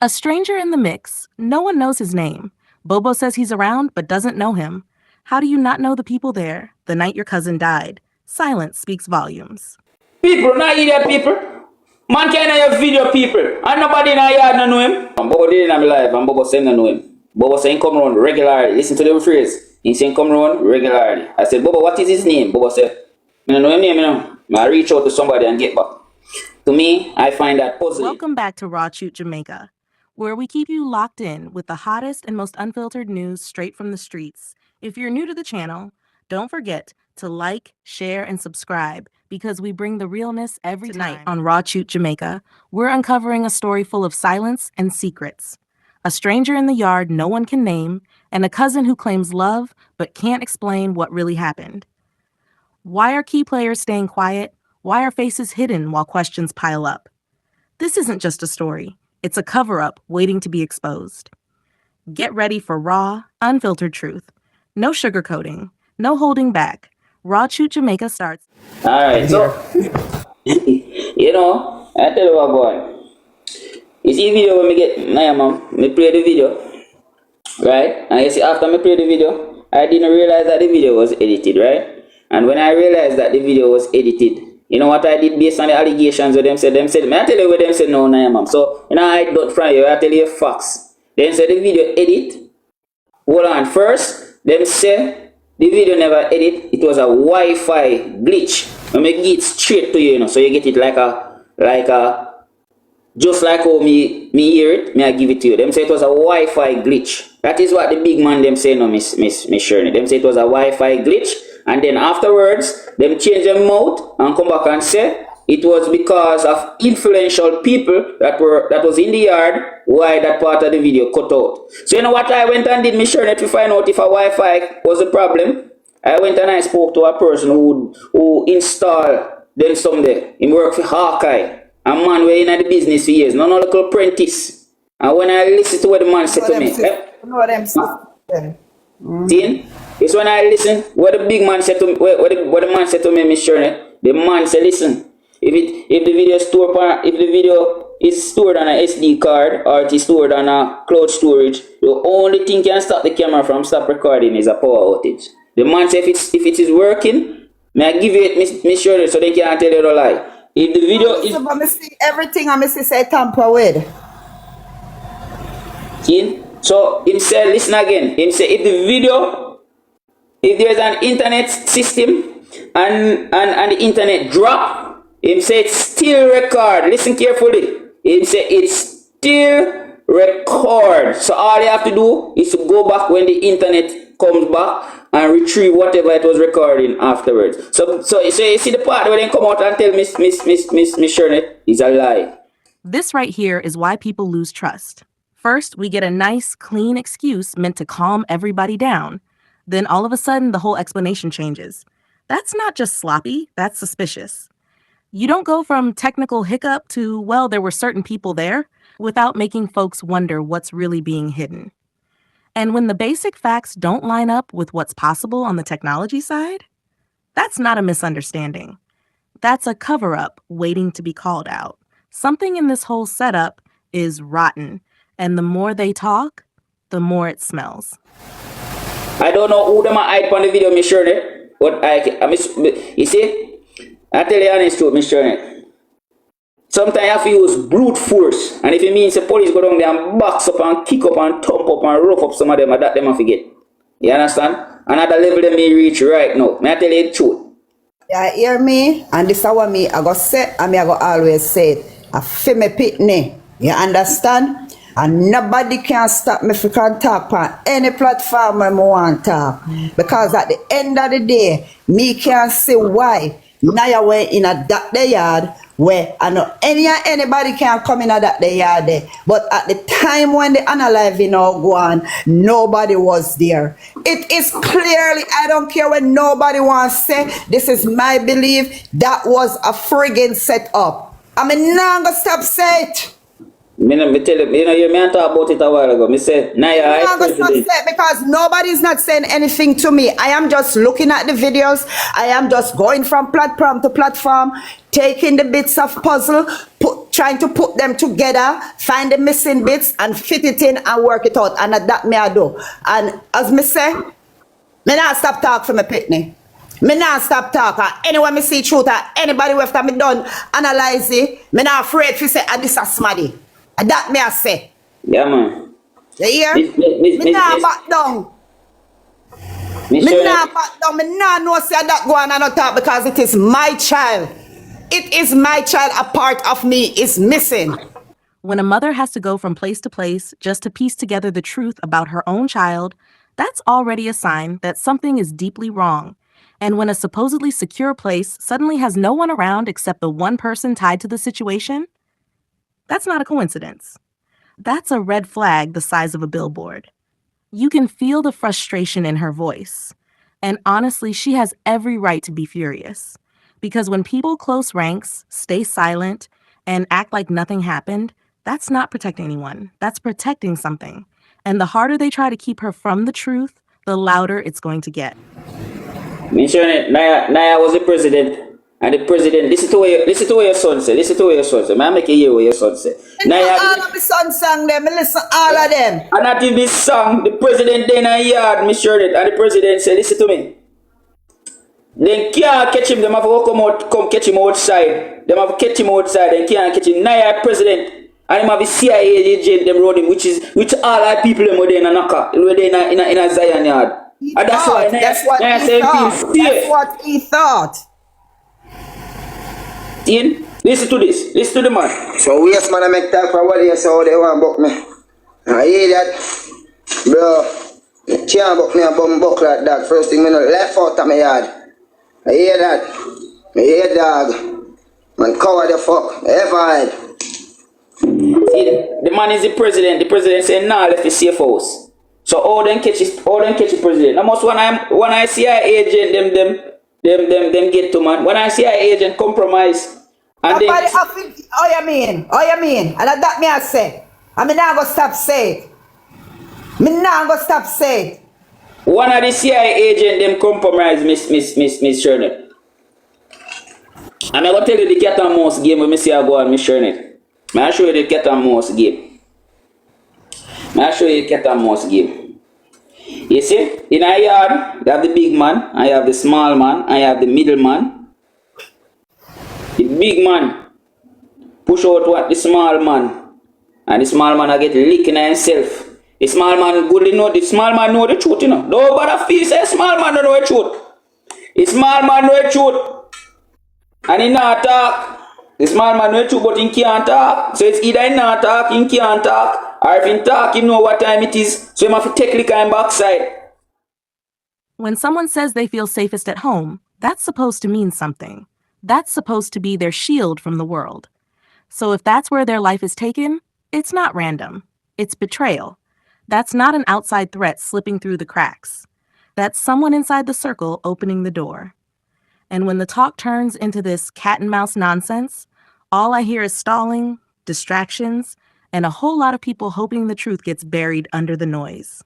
A stranger in the mix. No one knows his name. Bobo says he's around but doesn't know him. How do you not know the people there the night your cousin died? Silence speaks volumes. People, not idiot people. Man can't have video people. And nobody in our yard no know him. And Bobo did it in my life and Bobo said no know him. Bobo said he come around regularly. Listen to the phrase. He said he come around regularly. I said, Bobo, what is his name? Bobo said, I don't know his name, you know. I reach out to somebody and get back. To me, I find that puzzling. Welcome back to Raw Chute Jamaica, where we keep you locked in with the hottest and most unfiltered news straight from the streets. If you're new to the channel, don't forget to like, share, and subscribe because we bring the realness every night on Raw Chute Jamaica. We're uncovering a story full of silence and secrets. A stranger in the yard no one can name, and a cousin who claims love but can't explain what really happened. Why are key players staying quiet? Why are faces hidden while questions pile up? This isn't just a story. It's a cover-up waiting to be exposed. Get ready for raw, unfiltered truth. No sugarcoating. No holding back. Raw Chute Jamaica starts. Alright, so, you know, I tell you what, boy. You see the video when me get, me play the video, right? And you see after me play the video, I didn't realize that the video was edited, right? And when I realized that the video was edited, you know what I did based on the allegations of them said, may I tell you what them said no, ma'am. So, you know, I don't from you, I tell you facts. Then said the video edit. Hold on, first, them say the video never edit, it was a Wi-Fi glitch. When me get straight to you, you know, so you get it like a, just like how me hear it, I give it to you. Them say it was a Wi-Fi glitch. That is what the big man them say no, Miss Shirley. Them say it was a Wi-Fi glitch. And then afterwards, them change their mouth and come back and say it was because of influential people that was in the yard why that part of the video cut out. So you know what I went and did, Miss Shirley, to find out if a Wi-Fi was a problem? I went and I spoke to a person who installed them someday. He worked for Hawkeye. A man were in the business for years, no local apprentice. And when I listen to what the man said to me, see? It's when I listen what the big man said to me, what the man said to me, Miss Shirley. The man said, listen, if the video is stored on a SD card or it is stored on a cloud storage, the only thing can stop the camera from stop recording is a power outage. The man said if it is working, may I give you it, Miss Shirley, so they can't tell you the lie. If the video is I see everything I say tamper with. See? So him say, listen again. Him say if there's an internet system and the internet drop, him say it still record. Listen carefully. Him say it still record. So all you have to do is to go back when the internet comes back and retrieve whatever it was recording afterwards. So you see the part where they come out and tell Miss Shirley is a lie. This right here is why people lose trust. First, we get a nice, clean excuse meant to calm everybody down. Then all of a sudden, the whole explanation changes. That's not just sloppy, that's suspicious. You don't go from technical hiccup to, well, there were certain people there, without making folks wonder what's really being hidden. And when the basic facts don't line up with what's possible on the technology side, that's not a misunderstanding. That's a cover-up waiting to be called out. Something in this whole setup is rotten, and the more they talk, the more it smells. I don't know who them hide on the video, Miss Shirley, but you see, I tell you honest truth, Miss Shirley. Sometimes you have to use brute force, and if it means the police go down there and box up and kick up and thump up and rough up some of them, that them have to get. You understand? Another level they may reach right now. May I tell you the truth? Yeah, hear me? And this is what I go say, and I go always say it. I feel me pitney. You understand? And nobody can stop me if I can talk on any platform I want to talk. Because at the end of the day, me can't see why now you were in a that yard where I know anybody can come in at that yard there. But at the time when the unaliving go on, nobody was there. It is clearly, I don't care what nobody wants to say, this is my belief, that was a friggin' setup. I mean, now I'm gonna stop say it. Me tell you, you me talk about it a while ago. Me say, Naya, I I'm not president. say because nobody's not saying anything to me. I am just looking at the videos. I am just going from platform to platform, taking the bits of puzzle, trying to put them together, find the missing bits, and fit it in and work it out. And that me I do. And as me say, me not stop talk for me pitney. Me not stop talk. Anyone me see truth, anybody after me done analyze it, me not afraid to say, this a smaddy. And that me I say. Yeah, man. You hear? Me Nah back down. Me nah back down. Me nah no say that go on and not talk because it is my child. It is my child. A part of me is missing. When a mother has to go from place to place just to piece together the truth about her own child, that's already a sign that something is deeply wrong. And when a supposedly secure place suddenly has no one around except the one person tied to the situation, that's not a coincidence. That's a red flag the size of a billboard. You can feel the frustration in her voice. And honestly, she has every right to be furious. Because when people close ranks, stay silent, and act like nothing happened, that's not protecting anyone. That's protecting something. And the harder they try to keep her from the truth, the louder it's going to get. Me sure Naya was the president. And the president, listen to what your son said. Listen to what your son said. Man, make you hear what your son said. Naya, all of the son sang them. I listen all of them. And not in this song, the president then a yard, me sure that. And the president said, listen to me. Then can't catch him. Them have to come catch him outside. Them have to catch him outside. Then can't catch him. Naya president. And him have a CIA agent them round him, which all our people them were there in a knocker. They were there in a Zion yard. And that's why that's what he thought. That's what he thought. Ian, listen to this. Listen to the man. So yes, man, I make talk for what you say they want book me. I hear that, bro. You can't book me a bum buck like that. First thing me know, left out of my yard. I hear that. I hear dog. Man, cover the fuck. Ever hide. See, the man is the president. The president said, nah, left the safe house. So all them catch the president. Now most when I see an agent, them get to man. When I see an agent compromise, and then oh you mean? And that me I say. I mean now go stop say it. Me now go stop say it. One of the CIA agent them compromise Miss Shirley. I'm gonna tell you the cat and mouse game when me see I go on Miss Shirley. I'll show you the cat and mouse game. I'll show you the cat and mouse game. You see, in a yard, you have the big man, I have the small man, I have the middle man. The big man push out what the small man, and the small man I get licking himself. The small man good know the small man know the truth, you know. No bother feel say small man don't know the truth. The small man know the truth. And he not talk. The small man know the truth, but he can't talk. So it's either he not talk, he can't talk, or if he talk, he know what time it is. So he have to take lick on backside. When someone says they feel safest at home, that's supposed to mean something. That's supposed to be their shield from the world. So if that's where their life is taken, it's not random. It's betrayal. That's not an outside threat slipping through the cracks. That's someone inside the circle opening the door. And when the talk turns into this cat and mouse nonsense, all I hear is stalling, distractions, and a whole lot of people hoping the truth gets buried under the noise.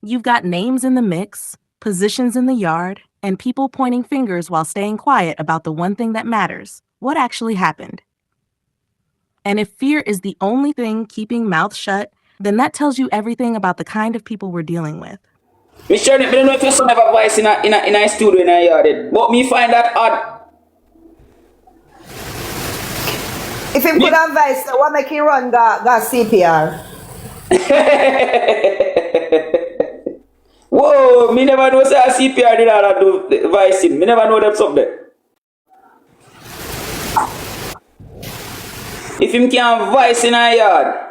You've got names in the mix, positions in the yard, and people pointing fingers while staying quiet about the one thing that matters, what actually happened. And if fear is the only thing keeping mouths shut, then that tells you everything about the kind of people we're dealing with. Miss Shirley, I don't know if your son have a voice in a studio in a yard, but me find that odd. If him could advise, what make him run go CPR? Whoa, me never know say a CPR did not do voicing. Me never know them something. If him can't voice in a yard.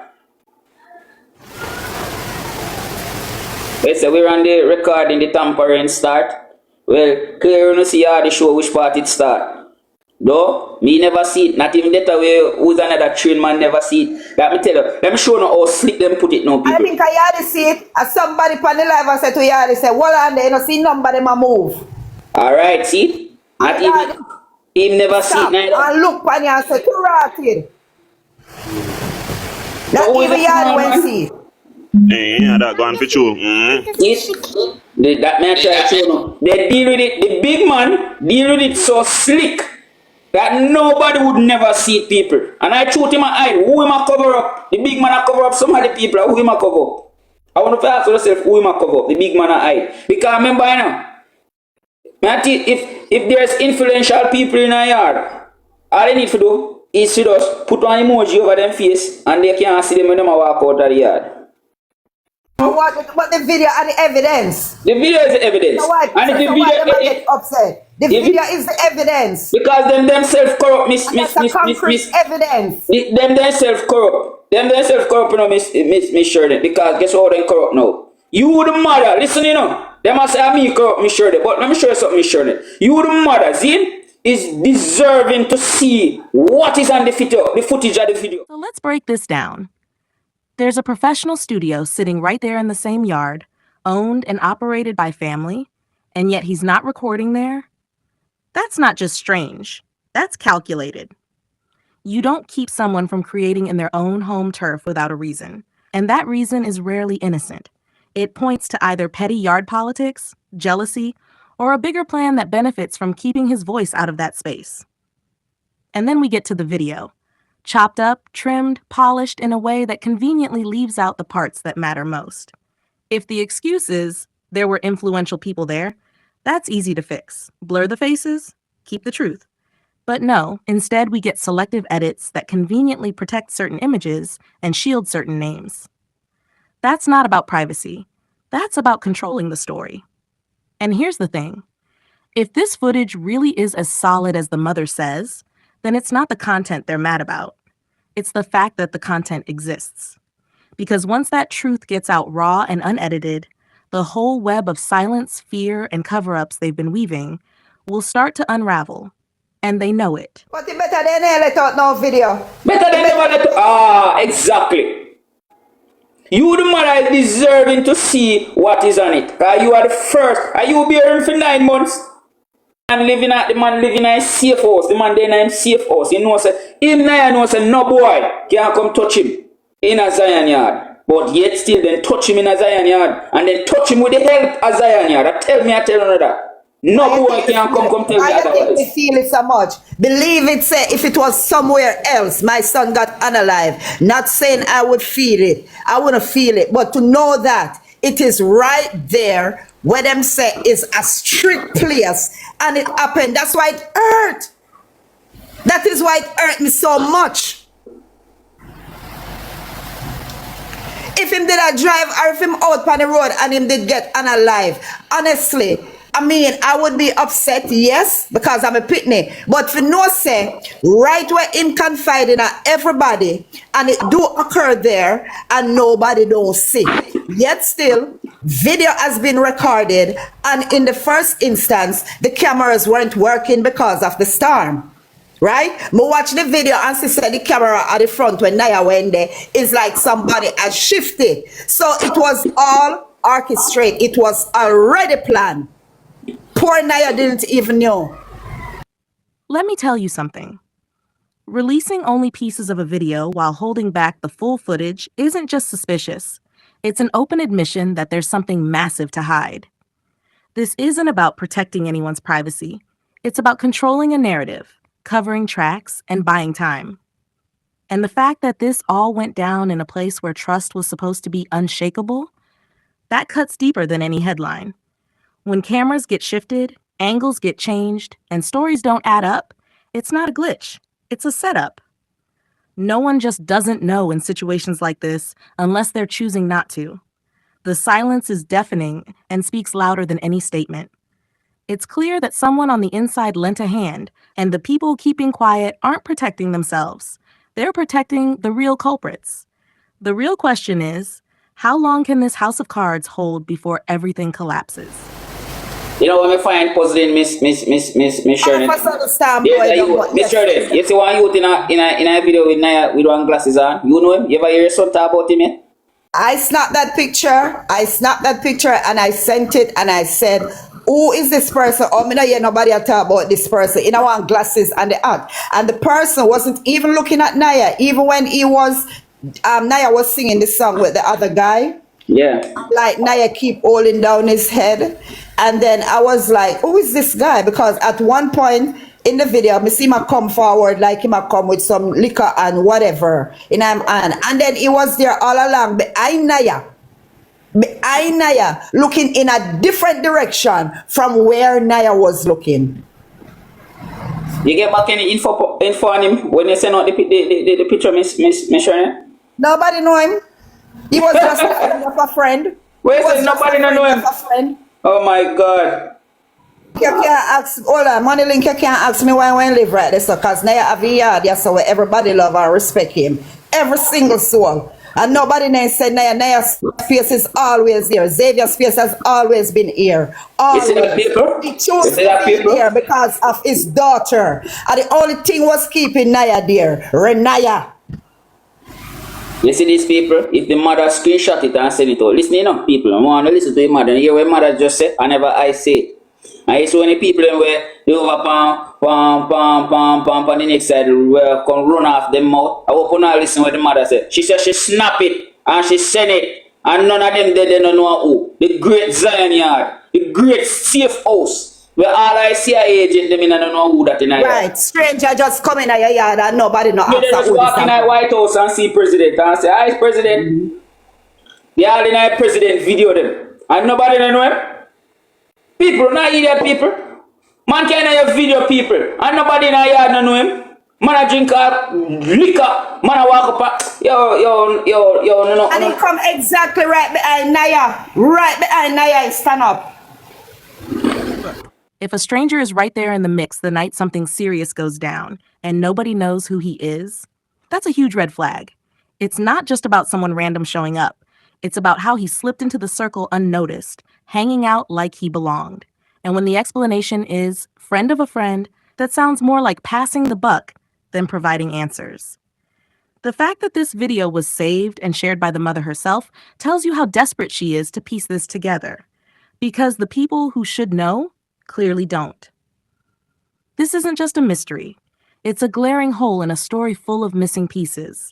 Let's say we're on the recording the tampering start. Well, clear you see how the show which part it start. Though, me never see it. Not even that way who's another train man never see it. Let me tell you, let me show you how slick them put it now, people. I think I already see it. As somebody on the live and said to you, already say, well, and they don't see nobody move. Alright, see? Not even, him never see it neither. And look on you and say, too rotted. That So who is even the yard man, when man? see. Yeah, that gone for true. That man try to know. They deal with it. The big man deal with it so slick that nobody would never see it, people. And I shoot him a eye. Who him a cover up? The big man a cover up some of the people. Who him a cover up? I want to ask yourself who him a cover up. The big man a hide. Because remember now, if there's influential people in a yard, all they need to do is to just put one emoji over them face and they can't see them when they walk out of the yard. What the video and the evidence? The video is the evidence. So why, And if the so video, why them a get upset? The video is the evidence. because them themselves corrupt, That's a concrete evidence. them themselves corrupt. Them themselves corrupt, you know, miss Shirley. Because guess what they corrupt now? You the mother, listen, you know. They must say me corrupt, Miss Shirley. But let me show you something, Miss Shirley. You the mother, see, is deserving to see what is on the footage of the video. So let's break this down. There's a professional studio sitting right there in the same yard, owned and operated by family, and yet he's not recording there. That's not just strange. That's calculated. You don't keep someone from creating in their own home turf without a reason, and that reason is rarely innocent. It points to either petty yard politics, jealousy, or a bigger plan that benefits from keeping his voice out of that space. And then we get to the video. Chopped up, trimmed, polished in a way that conveniently leaves out the parts that matter most. If the excuse is there were influential people there, that's easy to fix. Blur the faces, keep the truth. But no, instead we get selective edits that conveniently protect certain images and shield certain names. That's not about privacy. That's about controlling the story. And here's the thing. If this footage really is as solid as the mother says, then it's not the content they're mad about. It's the fact that the content exists. Because once that truth gets out raw and unedited, the whole web of silence, fear, and cover-ups they've been weaving will start to unravel. And they know it. But it better than let out no video. Better than never let exactly. You the mother is deserving to see what is on it. Cause you are the first. Are you bearing for 9 months? The man living in a safe house. The man there in a safe house. He knows no boy can come touch him in a Zion yard. But yet still then touch him in a Zion yard. And then touch him with the help of Zion yard. I tell another that. No boy can come tell me otherwise. I feel it so much. Believe it, say, if it was somewhere else, my son got unalive. Not saying I would feel it. I wouldn't feel it. But to know that it is right there where them say is a strict place and it happened. That's why it hurt. That is why it hurt me so much. If him did a drive or if him out on the road and him did get unalive, honestly, I mean, I would be upset, yes, because I'm a pitney. But for no say, right where him confiding at everybody, and it do occur there, and nobody don't see. Yet still, video has been recorded, and in the first instance, the cameras weren't working because of the storm. Right? Me watch the video and see say the camera at the front when Naya went there is like somebody had shifted. So it was all orchestrated. It was already planned. Poor Naya didn't even know. Let me tell you something. Releasing only pieces of a video while holding back the full footage isn't just suspicious. It's an open admission that there's something massive to hide. This isn't about protecting anyone's privacy. It's about controlling a narrative, covering tracks, and buying time. And the fact that this all went down in a place where trust was supposed to be unshakable, that cuts deeper than any headline. When cameras get shifted, angles get changed, and stories don't add up, it's not a glitch, it's a setup. No one just doesn't know in situations like this unless they're choosing not to. The silence is deafening and speaks louder than any statement. It's clear that someone on the inside lent a hand, and the people keeping quiet aren't protecting themselves. They're protecting the real culprits. The real question is, how long can this house of cards hold before everything collapses? You know what I find puzzling, Miss Shirley? Miss Shirley, you see one youth in a video with Naya with one glasses on. You know him? You ever hear your son talk about him yet? I snapped that picture and I sent it and I said, who is this person? Oh, me not hear nobody talk about this person. In our glasses and the act. And the person wasn't even looking at Naya, even when he was Naya was singing the song with the other guy. Yeah. Like Naya keep holding down his head, and then I was like, who is this guy? Because at one point in the video, me see him a come forward like him a come with some liquor and whatever in him hand, and then he was there all along behind Naya, looking in a different direction from where Naya was looking. You get back any info on him when you send out the picture, Miss Shirley? Nobody know him. He was just a friend of a friend. Where is nobody know him? A friend. Oh my God. You can't ask, hold on, Money Link, you can't ask me why I live right there, so, because now you have a yard, yeah, so where everybody love and respect him. Every single soul. And nobody now said Naya's face is always there. Xavier's face has always been here. Always. You see that paper? He chose You see that to be paper? here because of his daughter. And the only thing was keeping Naya there. Renaya. You see these people? If the mother screenshot it and send it out, listen, you know, people, I want to listen to the mother. You hear what mother just said? I never I say it. And you see when the people where they over pam, the next side come run off them mouth. I hope you not listen what the mother said. She said she snap it and she send it. And none of them they don't know who. The great Zion Yard, the great safe house. Where all I see a agent them in, I don't know who that in. Right, stranger just come in your yard and nobody know. They just walk in the White House and see president and say, hi president. They all in a president video them. And nobody know him. People, not idiot people. Man can't have video people. And nobody in a yard know him. Man a drink liquor. Man a walk up. Yo, no. And he come exactly right behind Naya. Right behind Naya and stand up. If a stranger is right there in the mix the night something serious goes down and nobody knows who he is, that's a huge red flag. It's not just about someone random showing up. It's about how he slipped into the circle unnoticed, hanging out like he belonged. And when the explanation is friend of a friend, that sounds more like passing the buck than providing answers. The fact that this video was saved and shared by the mother herself tells you how desperate she is to piece this together. Because the people who should know clearly don't. This isn't just a mystery. It's a glaring hole in a story full of missing pieces.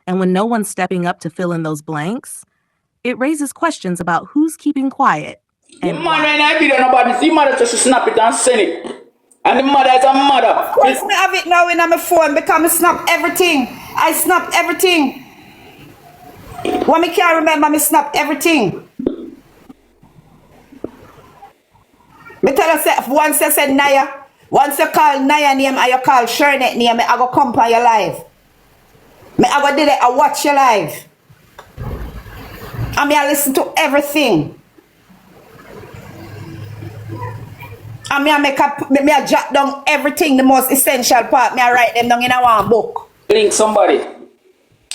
And when no one's stepping up to fill in those blanks, it raises questions about who's keeping quiet. And the man when I video nobody see mother just snap it and send it. And the mother is a mother. Of course, I have it now in my phone because I snap everything. I snap everything. When I can't remember, I snap everything. Me tell you, say, once you said Naya, once you call Naya name and you call Shernet name, I go come for your live. I go did it, I watch your live. And I listen to everything. And I jot down everything, the most essential part. I write them down in a one book. Link somebody.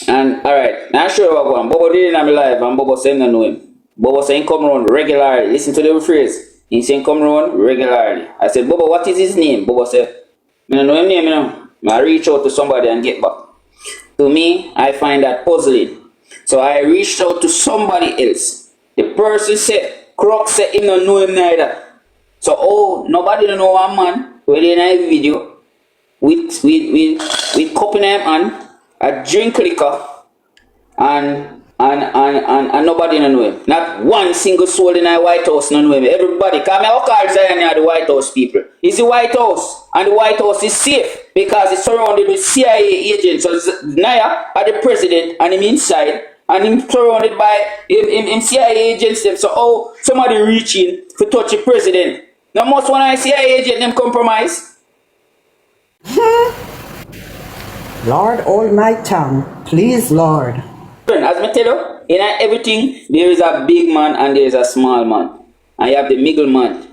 And alright, now sure what going. Bobo did it in my live and Bobo said I know him. Bobo saying come around regularly. Listen to the phrase. He saying come around regularly. I said, Bobo, what is his name? Bobo said, I don't know his name, you know. I reach out to somebody and get back. To me, I find that puzzling. So I reached out to somebody else. The person said, Croc said he don't know him neither. So nobody don't know one man within a video with cup in him and a drink liquor and nobody don't know him. Not one single soul in the White House don't know him. Everybody, come here, call Zion the White House people. It's the White House, and the White House is safe because it's surrounded with CIA agents. So Naya are the president, and him inside, and him surrounded by him CIA agents. Them. So somebody reaching to touch the president. Now most when I CIA agent them compromise. Lord, hold my tongue, please, Lord. As I tell you, in everything, there is a big man and there is a small man. And you have the middle man.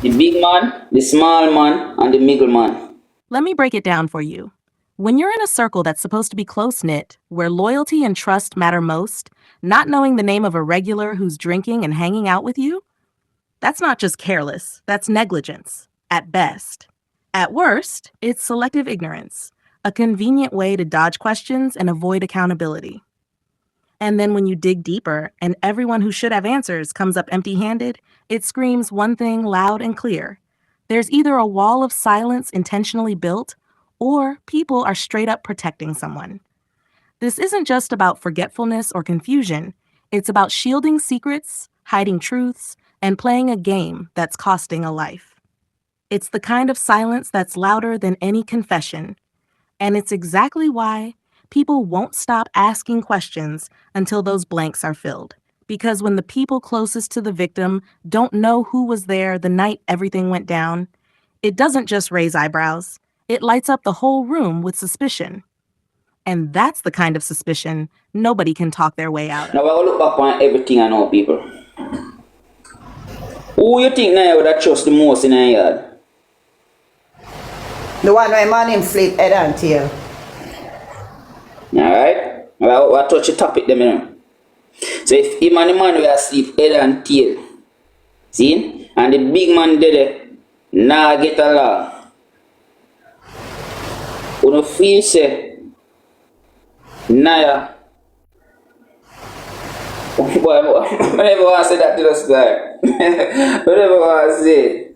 The big man, the small man, and the middle man. Let me break it down for you. When you're in a circle that's supposed to be close-knit, where loyalty and trust matter most, not knowing the name of a regular who's drinking and hanging out with you, that's not just careless, that's negligence, at best. At worst, it's selective ignorance. A convenient way to dodge questions and avoid accountability. And then when you dig deeper and everyone who should have answers comes up empty-handed, it screams one thing loud and clear. There's either a wall of silence intentionally built, or people are straight up protecting someone. This isn't just about forgetfulness or confusion. It's about shielding secrets, hiding truths, and playing a game that's costing a life. It's the kind of silence that's louder than any confession. And it's exactly why people won't stop asking questions until those blanks are filled. Because when the people closest to the victim don't know who was there the night everything went down, it doesn't just raise eyebrows, it lights up the whole room with suspicion. And that's the kind of suspicion nobody can talk their way out of. Now I will look back on everything I know, people. Who you think now would have trust the most in a yard? The one where man him sleep head and tail. Alright? I'll touch the topic them, you know. So if him and the man will sleep head and tail, see? And the big man did it, nah get along. You don't feel say, nah. Boy, I never want to say that to this guy. I never want to say it.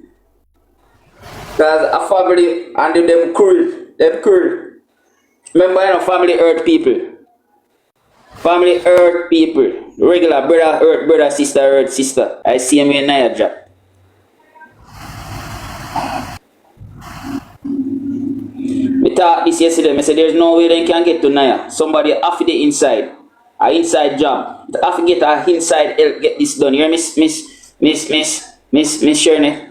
Because a family and them cruel. Them cruel. Remember, you know, family hurt people. Family hurt people. Regular brother hurt brother, sister hurt sister. I see him in a job. Me talk this yesterday. I said there's no way they can get to Naya. Somebody have the inside. A inside job. They have to get a inside help get this done. You hear Miss Shirley?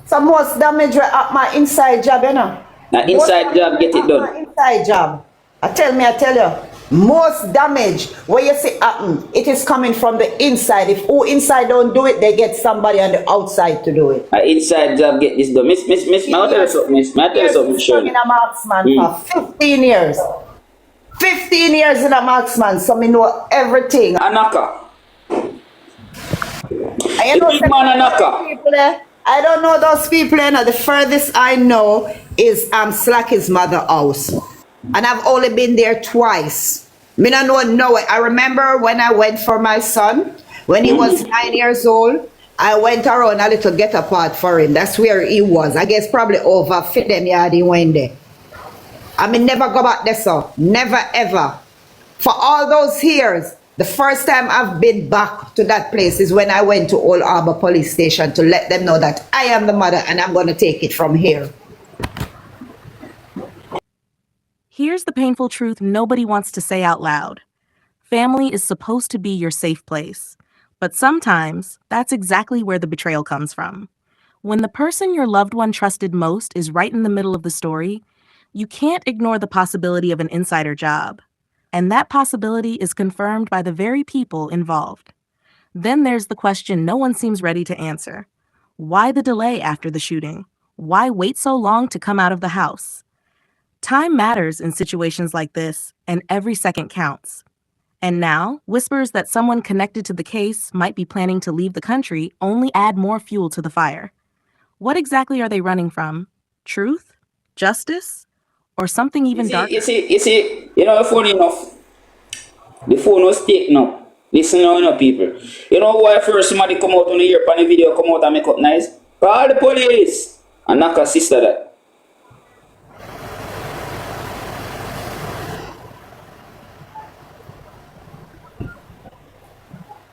So most damage at my inside job, you know. Now inside job get it done. My inside job. I tell you, most damage where you see happen, it is coming from the inside. If who inside don't do it, they get somebody on the outside to do it. A inside job get this done. Miss, I'll tell you something, Miss. I'll tell you something, Shirley. In a marksman for 15 years. 15 years in a marksman, so me know everything. A knocker. I know big man a knocker. I don't know those people. The furthest I know is Slacky's mother house, and I've only been there twice. Me don't know it. I remember when I went for my son when he was 9 years old. I went around a little get apart for him. That's where he was. I guess probably over fit them yard he went there. I mean, never go back there, so never ever. For all those years, the first time I've been back to that place is when I went to Old Harbour Police Station to let them know that I am the mother and I'm going to take it from here. Here's the painful truth nobody wants to say out loud. Family is supposed to be your safe place. But sometimes, that's exactly where the betrayal comes from. When the person your loved one trusted most is right in the middle of the story, you can't ignore the possibility of an insider job. And that possibility is confirmed by the very people involved. Then there's the question no one seems ready to answer. Why the delay after the shooting? Why wait so long to come out of the house? Time matters in situations like this, and every second counts. And now, whispers that someone connected to the case might be planning to leave the country only add more fuel to the fire. What exactly are they running from? Truth? Justice? Or something even darker? You see, you know, funny enough, the phone was taken up. Listen now, people. You know why first somebody come out on the ear on the video, come out and make up nice? Call the police and knock her sister that.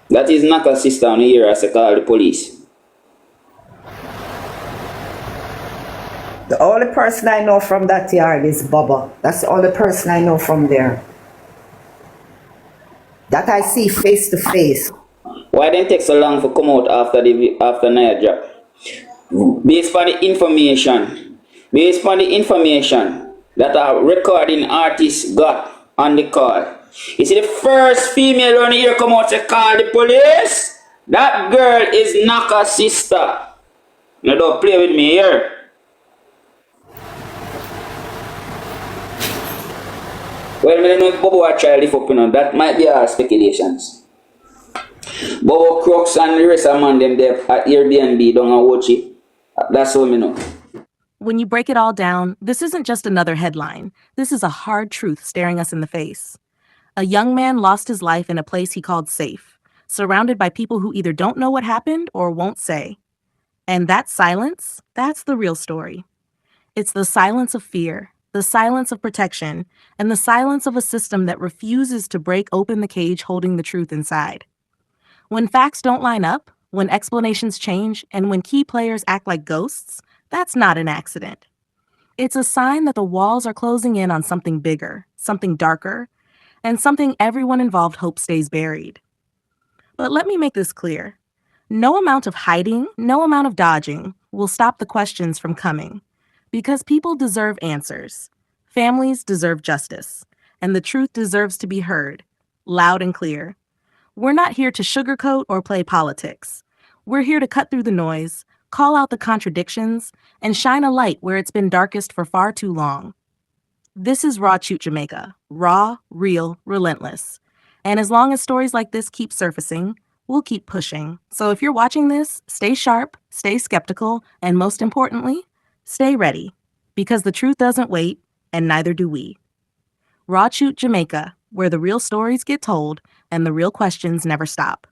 That is knock her sister on the ear as I call the police. The only person I know from that yard is Bobo. That's the only person I know from there. That I see face to face. Why didn't take so long for come out after night drop? Based on the information that a recording artist got on the call. You see the first female on here come out to call the police? That girl is Naka's sister. Now don't play with me here. Well, I don't know if Bobo will try to lift up, you know. That might be our speculations. Bobo Crooks and the rest of man them there at Airbnb down and watch it. That's all I know. When you break it all down, this isn't just another headline. This is a hard truth staring us in the face. A young man lost his life in a place he called safe, surrounded by people who either don't know what happened or won't say. And that silence, that's the real story. It's the silence of fear, the silence of protection, and the silence of a system that refuses to break open the cage holding the truth inside. When facts don't line up, when explanations change, and when key players act like ghosts, that's not an accident. It's a sign that the walls are closing in on something bigger, something darker, and something everyone involved hopes stays buried. But let me make this clear. No amount of hiding, no amount of dodging will stop the questions from coming. Because people deserve answers. Families deserve justice. And the truth deserves to be heard, loud and clear. We're not here to sugarcoat or play politics. We're here to cut through the noise, call out the contradictions, and shine a light where it's been darkest for far too long. This is Raw Chute Jamaica. Raw, real, relentless. And as long as stories like this keep surfacing, we'll keep pushing. So if you're watching this, stay sharp, stay skeptical, and most importantly, stay ready. Because the truth doesn't wait, and neither do we. Raw Chute Jamaica, where the real stories get told and the real questions never stop.